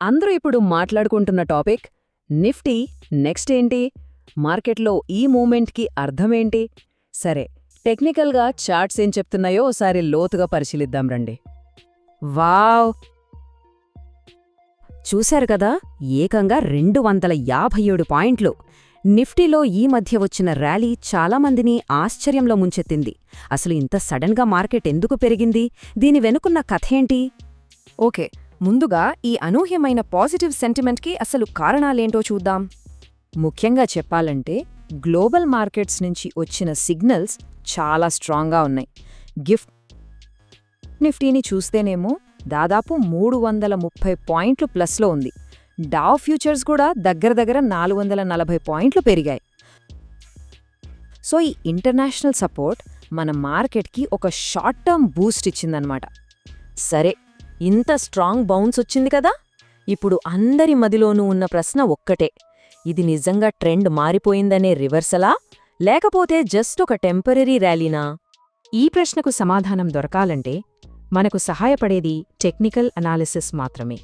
అందరూ ఇప్పుడు మాట్లాడుకుంటున్న టాపిక్ నిఫ్టీ నెక్స్ట్ ఏంటి, మార్కెట్లో ఈ మూమెంట్కి అర్థమేంటి? సరే, టెక్నికల్గా చార్ట్స్ ఏం చెప్తున్నాయో ఓసారి లోతుగా పరిశీలిద్దాం రండి. వావ్, చూశారు కదా, ఏకంగా 257 పాయింట్లు. నిఫ్టీలో ఈ మధ్య వచ్చిన ర్యాలీ చాలామందిని ఆశ్చర్యంలో ముంచెత్తింది. అసలు ఇంత సడన్గా మార్కెట్ ఎందుకు పెరిగింది? దీని వెనుకున్న కథేంటి? ఓకే, ముందుగా ఈ అనూహ్యమైన పాజిటివ్ సెంటిమెంట్కి అసలు కారణాలేంటో చూద్దాం. ముఖ్యంగా చెప్పాలంటే గ్లోబల్ మార్కెట్స్ నుంచి వచ్చిన సిగ్నల్స్ చాలా స్ట్రాంగ్గా ఉన్నాయి. గిఫ్ట్ నిఫ్టీని చూస్తేనేమో దాదాపు 330 పాయింట్లు ప్లస్లో ఉంది. డావ్ ఫ్యూచర్స్ కూడా దగ్గర 440 పాయింట్లు పెరిగాయి. సో ఈ ఇంటర్నేషనల్ సపోర్ట్ మన మార్కెట్కి ఒక షార్ట్ టర్మ్ బూస్ట్ ఇచ్చిందనమాట. సరే, ఇంత స్ట్రాంగ్ బౌన్స్ వచ్చింది కదా, ఇప్పుడు అందరి మదిలోనూ ఉన్న ప్రశ్న ఒక్కటే: ఇది నిజంగా ట్రెండ్ మారిపోయిందనే రివర్సలా, లేకపోతే జస్ట్ ఒక టెంపరరీ ర్యాలీనా? ఈ ప్రశ్నకు సమాధానం దొరకాలంటే మనకు సహాయపడేది టెక్నికల్ అనాలిసిస్ మాత్రమే.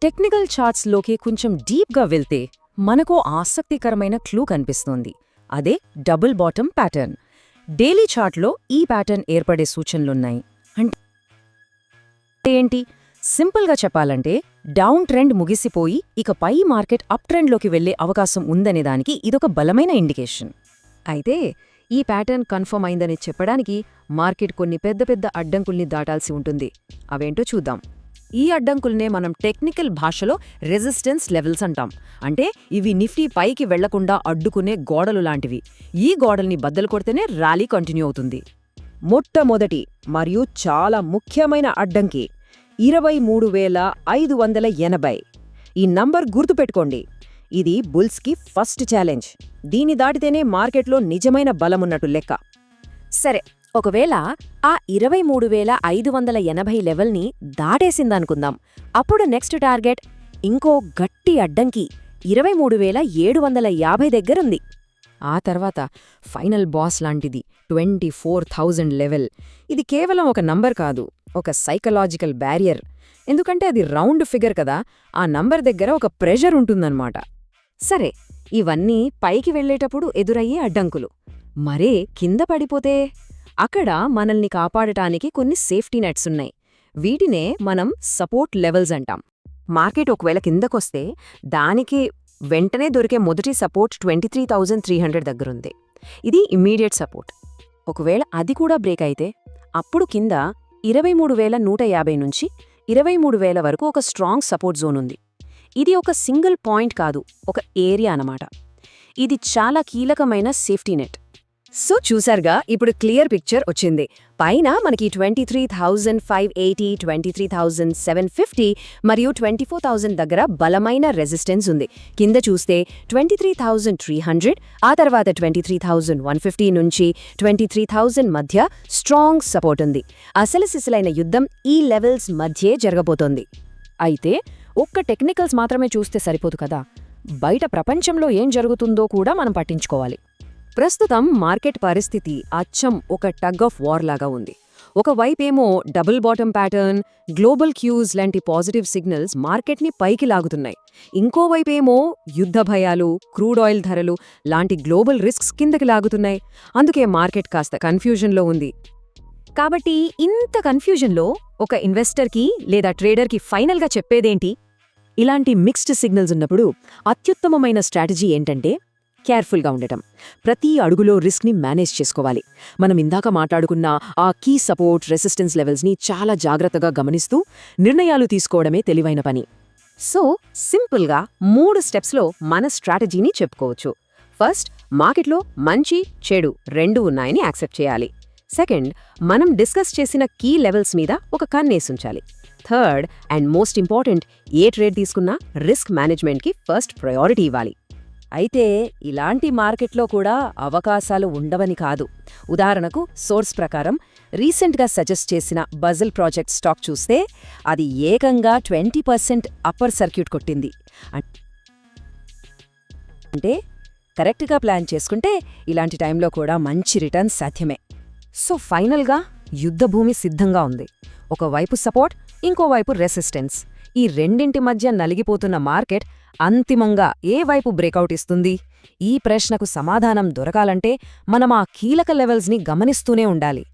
టెక్నికల్ చార్ట్స్లోకి కొంచెం డీప్గా వెళ్తే మనకు ఆసక్తికరమైన క్లూ కనిపిస్తోంది. అదే డబుల్ బాటమ్ ప్యాటర్న్. డైలీ చార్ట్లో ఈ ప్యాటర్న్ ఏర్పడే సూచనలున్నాయి. అంటే ఏంటి? సింపుల్గా చెప్పాలంటే డౌన్ ట్రెండ్ ముగిసిపోయి ఇక పై మార్కెట్ అప్ ట్రెండ్లోకి వెళ్లే అవకాశం ఉందనే దానికి ఇదొక బలమైన ఇండికేషన్. అయితే ఈ ప్యాటర్న్ కన్ఫర్మ్ అయిందని చెప్పడానికి మార్కెట్ కొన్ని పెద్ద అడ్డంకుల్ని దాటాల్సి ఉంటుంది. అవేంటో చూద్దాం. ఈ అడ్డంకుల్నే మనం టెక్నికల్ భాషలో రెసిస్టెన్స్ లెవెల్స్ అంటాం. అంటే ఇవి నిఫ్టీ పైకి వెళ్లకుండా అడ్డుకునే గోడలు లాంటివి. ఈ గోడల్ని బద్దలు కొడితేనే ర్యాలీ కంటిన్యూ అవుతుంది. మొట్టమొదటి మరియు చాలా ముఖ్యమైన అడ్డంకి 23,580. ఈ నంబర్ గుర్తుపెట్టుకోండి. ఇది బుల్స్కి ఫస్ట్ ఛాలెంజ్. దీన్ని దాటితేనే మార్కెట్లో నిజమైన బలమున్నట్టు లెక్క. సరే, ఒకవేళ ఆ 23,580 లెవెల్ని దాటేసిందనుకుందాం. అప్పుడు నెక్స్ట్ టార్గెట్ ఇంకో గట్టి అడ్డంకి 23,750 దగ్గరుంది. ఆ తర్వాత ఫైనల్ బాస్ లాంటిది 24,000 లెవెల్. ఇది కేవలం ఒక నంబర్ కాదు, ఒక సైకలాజికల్ బ్యారియర్. ఎందుకంటే అది రౌండ్ ఫిగర్ కదా, ఆ నంబర్ దగ్గర ఒక ప్రెషర్ ఉంటుందన్నమాట. సరే, ఇవన్నీ పైకి వెళ్లేటప్పుడు ఎదురయ్యే అడ్డంకులు. మరే కింద పడిపోతే అక్కడ మనల్ని కాపాడటానికి కొన్ని సేఫ్టీ నెట్స్ ఉన్నాయి. వీటినే మనం సపోర్ట్ లెవెల్స్ అంటాం. మార్కెట్ ఒకవేళ కిందకొస్తే దానికి వెంటనే దొరికే మొదటి సపోర్ట్ 23,300 దగ్గరుంది. ఇది ఇమ్మీడియట్ సపోర్ట్. ఒకవేళ అది కూడా బ్రేక్ అయితే అప్పుడు కింద 23,150 నుంచి 23,000 వరకు ఒక స్ట్రాంగ్ సపోర్ట్ జోన్ ఉంది. ఇది ఒక సింగిల్ పాయింట్ కాదు, ఒక ఏరియా అన్నమాట. ఇది చాలా కీలకమైన సేఫ్టీ నెట్. సో చూసారుగా, ఇప్పుడు క్లియర్ పిక్చర్ వచ్చింది. పైన మనకి 23,580, 23,750 మరియు 24,000 దగ్గర బలమైన రెసిస్టెన్స్ ఉంది. కింద చూస్తే 23,300, ఆ తర్వాత 23,150 నుంచి 23,000 మధ్య స్ట్రాంగ్ సపోర్ట్ ఉంది. అసలు సిసలైన యుద్ధం ఈ లెవెల్స్ మధ్యే జరగబోతోంది. అయితే ఒక్క టెక్నికల్స్ మాత్రమే చూస్తే సరిపోదు కదా, బయట ప్రపంచంలో ఏం జరుగుతుందో కూడా మనం పట్టించుకోవాలి. ప్రస్తుతం మార్కెట్ పరిస్థితి అచ్చం ఒక టగ్ ఆఫ్ వార్ లాగా ఉంది. ఒకవైపేమో double bottom pattern, global cues లాంటి పాజిటివ్ సిగ్నల్స్ మార్కెట్ని పైకి లాగుతున్నాయి. ఇంకోవైపేమో యుద్ధ భయాలు, క్రూడ్ ఆయిల్ ధరలు లాంటి గ్లోబల్ రిస్క్స్ కిందకి లాగుతున్నాయి. అందుకే మార్కెట్ కాస్త కన్ఫ్యూజన్లో ఉంది. కాబట్టి ఇంత కన్ఫ్యూజన్లో ఒక ఇన్వెస్టర్కి లేదా ట్రేడర్కి ఫైనల్గా చెప్పేదేంటి? ఇలాంటి మిక్స్డ్ సిగ్నల్స్ ఉన్నప్పుడు అత్యుత్తమమైన స్ట్రాటజీ ఏంటంటే కేర్ఫుల్గా ఉండటం. ప్రతి అడుగులో రిస్క్ని మేనేజ్ చేసుకోవాలి. మనం ఇందాక మాట్లాడుకున్న ఆ కీ సపోర్ట్, రెసిస్టెన్స్ లెవెల్స్ని చాలా జాగ్రత్తగా గమనిస్తూ నిర్ణయాలు తీసుకోవడమే తెలివైన పని. సో సింపుల్గా 3 స్టెప్స్లో మన స్ట్రాటజీని చెప్పుకోవచ్చు. ఫస్ట్, మార్కెట్లో మంచి చెడు రెండూ ఉన్నాయని యాక్సెప్ట్ చేయాలి. సెకండ్, మనం డిస్కస్ చేసిన కీ లెవెల్స్ మీద ఒక కన్నేసుంచాలి. థర్డ్ అండ్ మోస్ట్ ఇంపార్టెంట్, ఏ ట్రేడ్ తీసుకున్నా రిస్క్ మేనేజ్మెంట్కి ఫస్ట్ ప్రయారిటీ ఇవ్వాలి. అయితే ఇలాంటి మార్కెట్లో కూడా అవకాశాలు ఉండవని కాదు. ఉదాహరణకు సోర్స్ ప్రకారం రీసెంట్గా సజెస్ట్ చేసిన బజిల్ ప్రాజెక్ట్ స్టాక్ చూస్తే అది ఏకంగా 20% అప్పర్ సర్క్యూట్ కొట్టింది. అంటే కరెక్ట్గా ప్లాన్ చేసుకుంటే ఇలాంటి టైంలో కూడా మంచి రిటర్న్స్ సాధ్యమే. సో ఫైనల్గా యుద్ధభూమి సిద్ధంగా ఉంది. ఒకవైపు సపోర్ట్, ఇంకోవైపు రెసిస్టెన్స్. ఈ రెండింటి మధ్య నలిగిపోతున్న మార్కెట్ అంతిమంగా ఏ వైపు బ్రేకౌట్ ఇస్తుంది? ఈ ప్రశ్నకు సమాధానం దొరకాలంటే మనం ఆ కీలక లెవెల్స్ని గమనిస్తూనే ఉండాలి.